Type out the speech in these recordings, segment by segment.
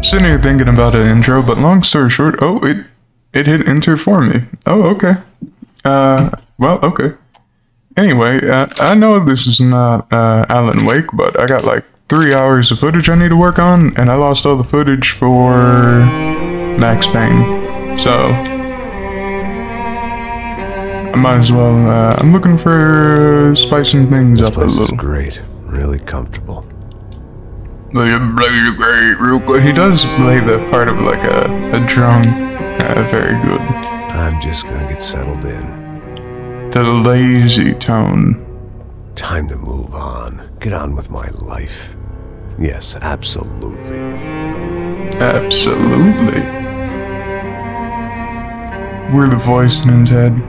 Sitting here thinking about an intro, but long story short, oh, it hit enter for me. Oh, okay. Well, okay. Anyway, I know this is not Alan Wake, but I got like 3 hours of footage I need to work on, and I lost all the footage for Max Payne. So I might as well. I'm looking for spicing things up a little. This place is great, really comfortable. Real good. He does play the part of like a drunk. Very good. I'm just gonna get settled in. The lazy tone. Time to move on. Get on with my life. Yes, absolutely. Absolutely. We're the voice in his head.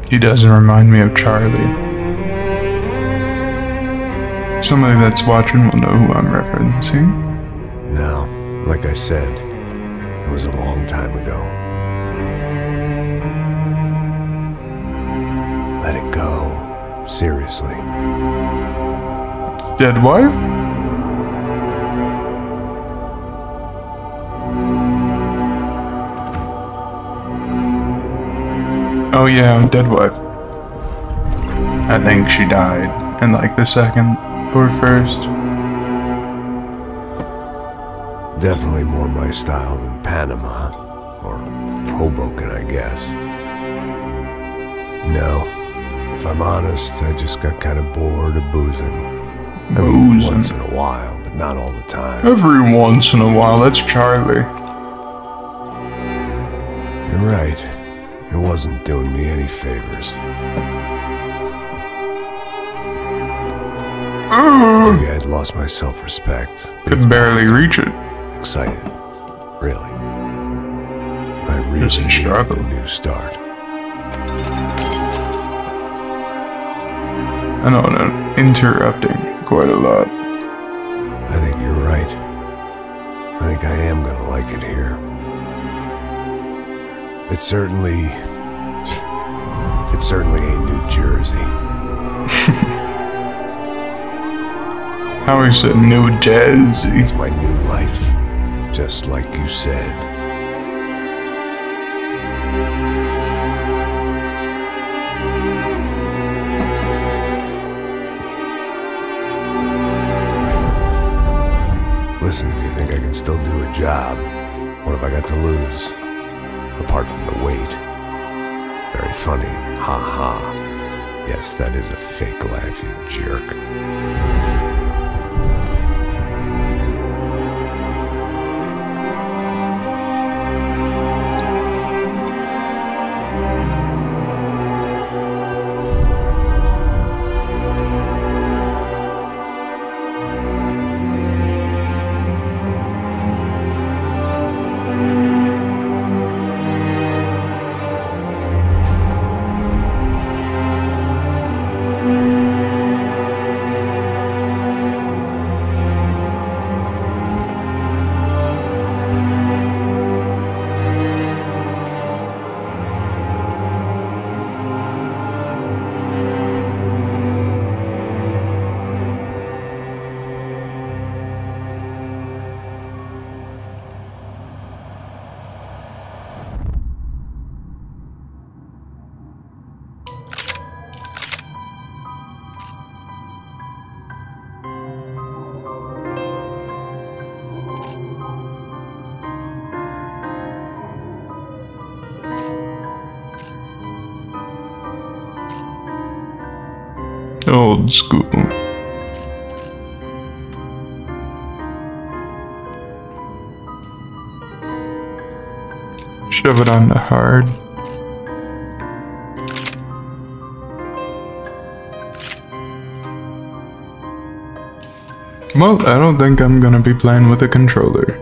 He doesn't remind me of Charlie. Somebody that's watching will know who I'm referencing. No, like I said, it was a long time ago. Let it go. Seriously. Dead wife? Oh yeah, dead wife. I think she died in like the second or first. Definitely more my style than Panama. Or Hoboken, I guess. No, if I'm honest, I just got kind of bored of boozing. I mean, once in a while, but not all the time. Every once in a while, that's Charlie. You're right. It wasn't doing me any favors. Maybe I'd lost my self-respect. Could barely reach it. Excited. Really. I really needed a new start. I know I'm interrupting quite a lot. I think you're right. I think I am gonna like it here. It's certainly ain't New Jersey. How is it New Jersey? It's my new life, just like you said. Listen, if you think I can still do a job, what have I got to lose? Apart from the weight. Very funny. Ha ha. Yes, that is a fake laugh, you jerk. Old school. Shove it on the hard. Well, I don't think I'm gonna be playing with a controller.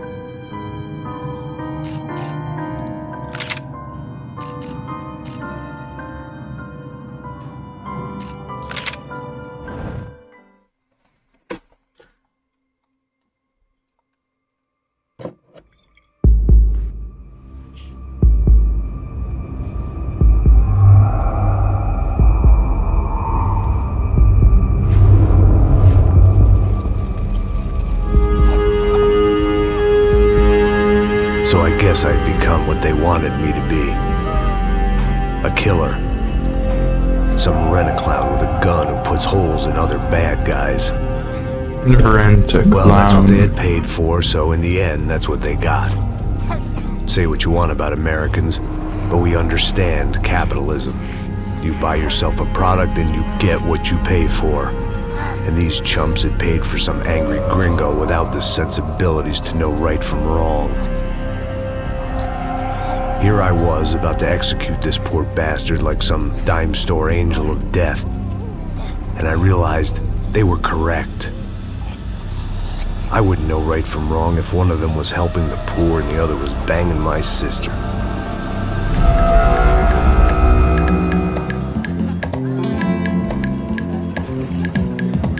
So I guess I'd become what they wanted me to be. A killer. Some rent-a-clown with a gun who puts holes in other bad guys. Rent-a-clown. Well, that's what they had paid for, so in the end, that's what they got. Say what you want about Americans, but we understand capitalism. You buy yourself a product and you get what you pay for. And these chumps had paid for some angry gringo without the sensibilities to know right from wrong. Here I was, about to execute this poor bastard like some dime store angel of death. And I realized they were correct. I wouldn't know right from wrong if one of them was helping the poor and the other was banging my sister.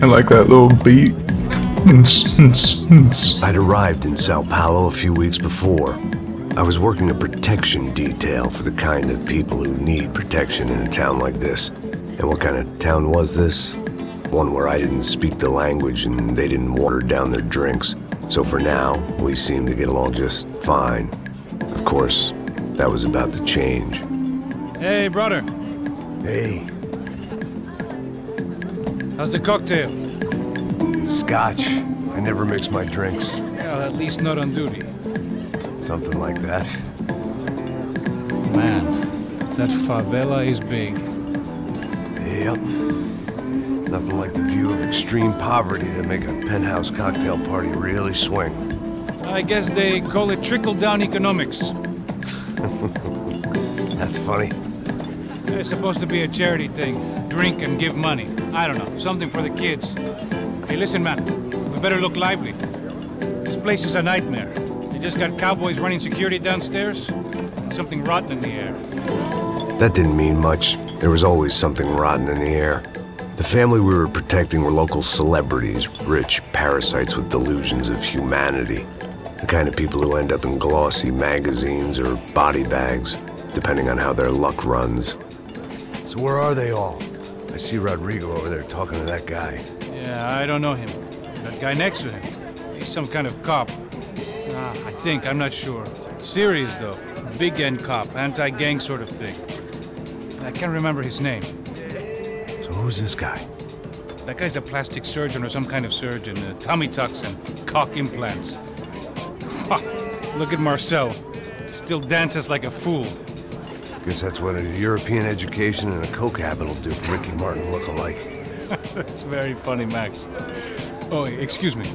I like that little beat. I'd arrived in Sao Paulo a few weeks before. I was working a protection detail for the kind of people who need protection in a town like this. And what kind of town was this? One where I didn't speak the language and they didn't water down their drinks. So for now, we seemed to get along just fine. Of course, that was about to change. Hey, brother. Hey. How's the cocktail? Scotch. I never mix my drinks. Well, at least not on duty. Something like that. Man, that favela is big. Yep. Nothing like the view of extreme poverty to make a penthouse cocktail party really swing. I guess they call it trickle-down economics. That's funny. It's supposed to be a charity thing. Drink and give money. I don't know, something for the kids. Hey, listen, man. We better look lively. This place is a nightmare. They just got cowboys running security downstairs. And something rotten in the air. That didn't mean much. There was always something rotten in the air. The family we were protecting were local celebrities, rich parasites with delusions of humanity. The kind of people who end up in glossy magazines or body bags, depending on how their luck runs. So where are they all? I see Rodrigo over there talking to that guy. Yeah, I don't know him. That guy next to him. He's some kind of cop. I think, I'm not sure. Serious, though. Big end cop, anti-gang sort of thing. I can't remember his name. So who's this guy? That guy's a plastic surgeon or some kind of surgeon. Tummy tucks and cock implants. Ha! Look at Marcel. Still dances like a fool. Guess that's what a European education and a coke habit will do for Ricky Martin look-alike. That's very funny, Max. Oh, excuse me.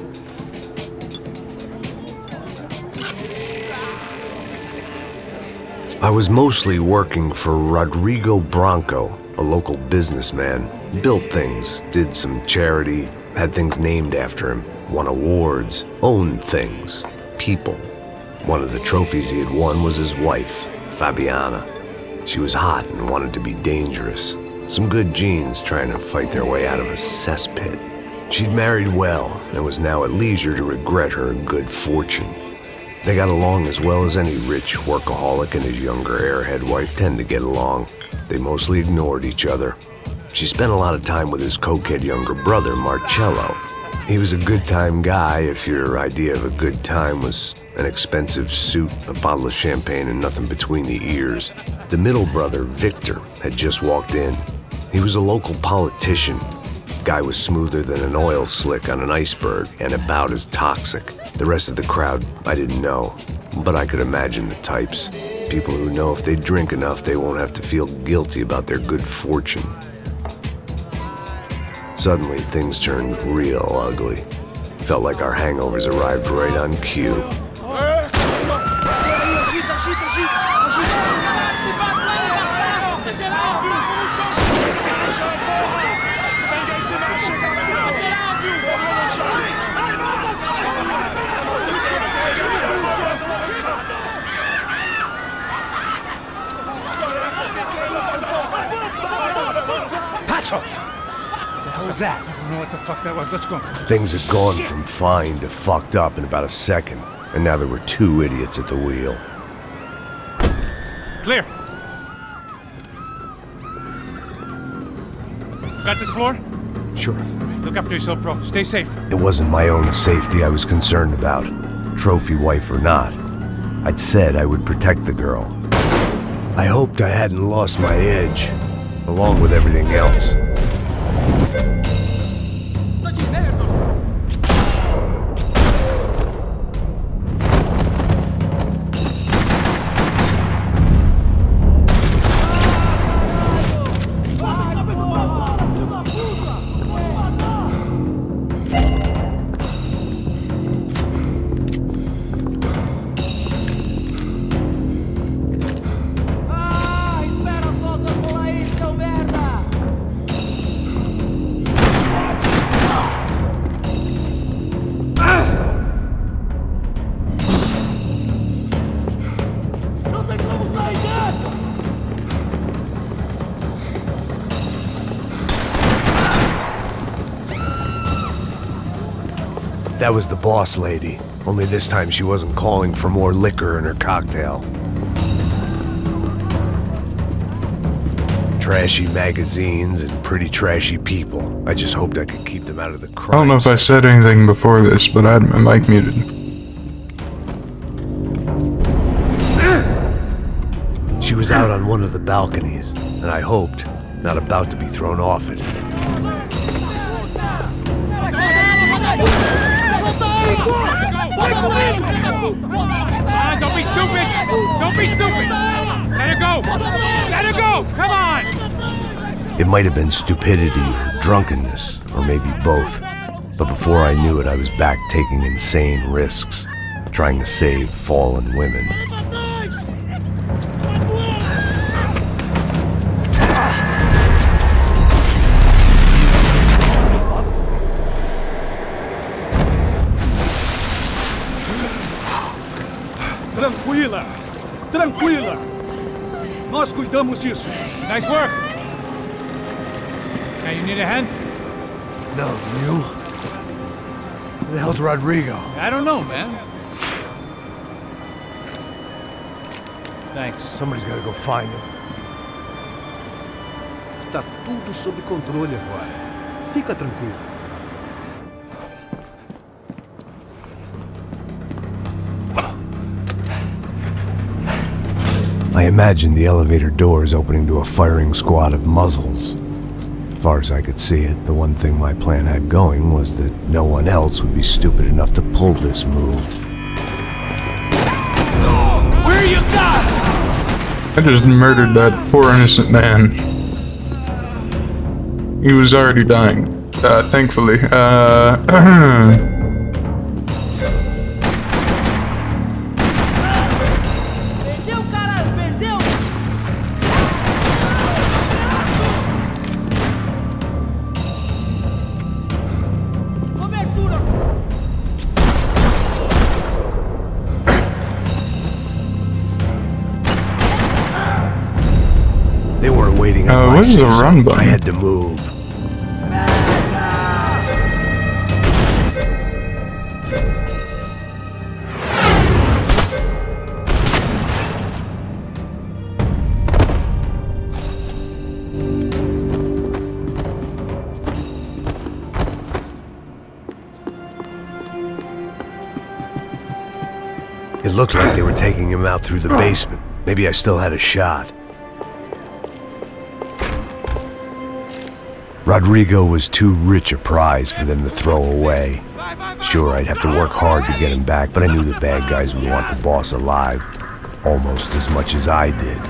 I was mostly working for Rodrigo Branco, a local businessman. Built things, did some charity, had things named after him, won awards, owned things, people. One of the trophies he had won was his wife, Fabiana. She was hot and wanted to be dangerous. Some good genes trying to fight their way out of a cesspit. She'd married well and was now at leisure to regret her good fortune. They got along as well as any rich workaholic and his younger airhead wife tend to get along. They mostly ignored each other. She spent a lot of time with his cokehead younger brother, Marcello. He was a good-time guy if your idea of a good time was an expensive suit, a bottle of champagne, and nothing between the ears. The middle brother, Victor, had just walked in. He was a local politician. Guy was smoother than an oil slick on an iceberg and about as toxic. The rest of the crowd, I didn't know, but I could imagine the types. People who know if they drink enough, they won't have to feel guilty about their good fortune. Suddenly, things turned real ugly. Felt like our hangovers arrived right on cue. Passos! What was that? I don't know what the fuck that was. Let's go. Things had gone from fine to fucked up in about a second, and now there were two idiots at the wheel. Clear. Got this floor? Sure. Look after yourself, bro. Stay safe. It wasn't my own safety I was concerned about, trophy wife or not. I'd said I would protect the girl. I hoped I hadn't lost my edge, along with everything else. That was the boss lady, only this time she wasn't calling for more liquor in her cocktail. Trashy magazines and pretty trashy people. I just hoped I could keep them out of the crime. I don't know if I said anything before this, but I had my mic muted. She was out on one of the balconies, and I hoped, not about to be thrown off it. Don't be stupid! Don't be stupid! Let her go! Let her go! Come on! It might have been stupidity or drunkenness, or maybe both. But before I knew it, I was back taking insane risks, trying to save fallen women. Tranquila! Tranquila! Nós cuidamos disso. Nice work! Hey, you need a hand? No, you? Who the hell's Rodrigo? I don't know, man. Thanks. Somebody's gotta go find him. Está tudo sob controle agora. Fica tranquilo. I imagined the elevator doors opening to a firing squad of muzzles. As far as I could see it, the one thing my plan had going was that no one else would be stupid enough to pull this move. Where you got? I just murdered that poor innocent man. He was already dying, thankfully. They weren't waiting on my what is the say-so. run button? I had to move. It looked like they were taking him out through the basement. Maybe I still had a shot. Rodrigo was too rich a prize for them to throw away. Sure, I'd have to work hard to get him back, but I knew the bad guys would want the boss alive, almost as much as I did.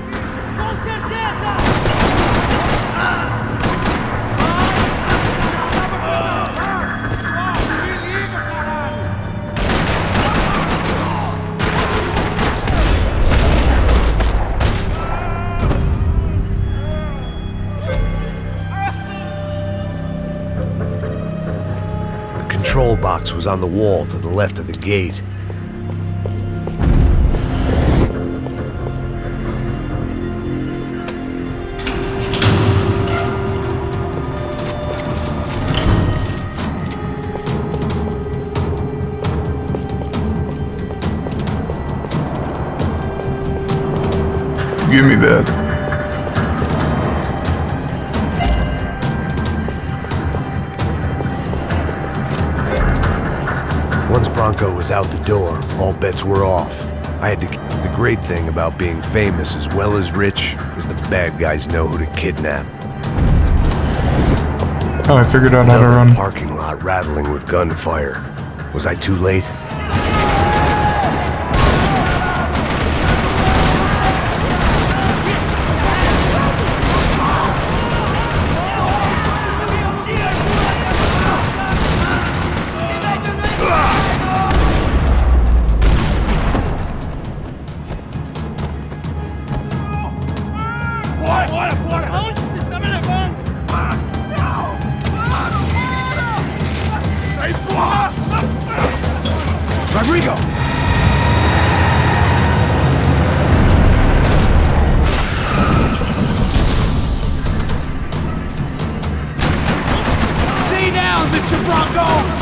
The control box was on the wall to the left of the gate. Give me that. Once Bronco was out the door, all bets were off. The great thing about being famous as well as rich is the bad guys know who to kidnap. Oh, I figured out how to run. Parking lot rattling with gunfire. Was I too late? Rodrigo! Stay down, Mr. Bronco!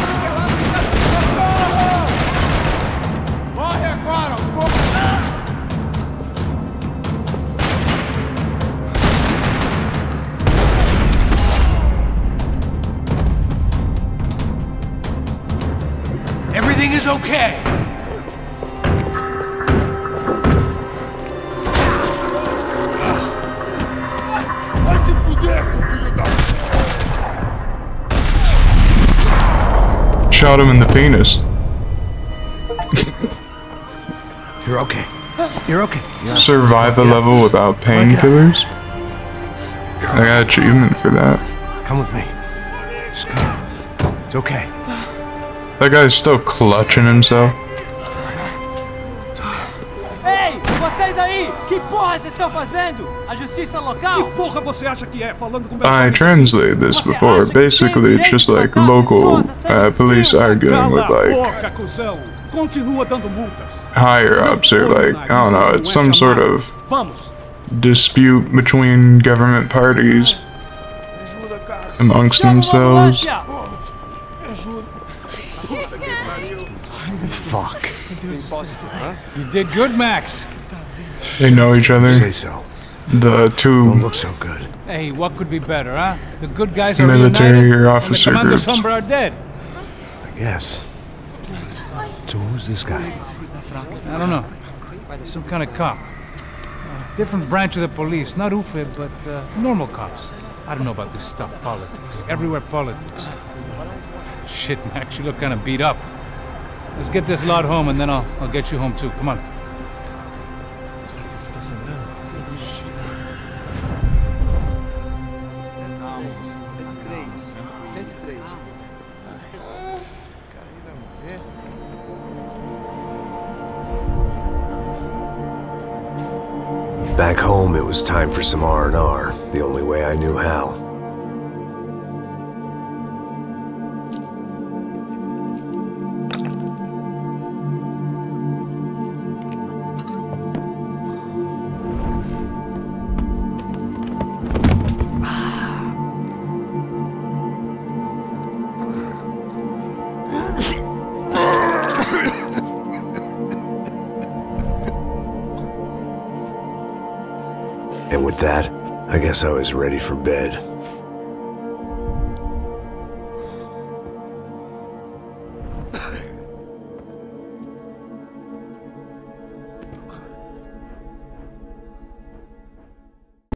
Everything is okay! Shot him in the penis. You're okay. You're okay. Survive a level without painkillers? I got achievement for that. Come with me. Just come. It's okay. That guy's still clutching himself. Ei, vocês aí! Que porra vocês estão fazendo? A justiça local? Que porra você acha que é falando com I translated this before. Basically, it's just like local police arguing with like Continua dando multas. higher ups or like, I don't know, it's some sort of dispute between government parties amongst themselves. Fuck. You did good, Max. They know each other. Say so. The Don't two look so good. Hey, what could be better, huh? The good guys are military reunited, or and officer the Commander groups. Sombra are dead. I guess. So who's this guy? I don't know. Some kind of cop. Different branch of the police. Not UFE, but normal cops. I don't know about this stuff, politics. Everywhere politics. Shit, Max, you look kind of beat up. Let's get this lot home and then I'll get you home too. Come on. Back home, it was time for some R&R, the only way I knew how. And with that, I guess I was ready for bed.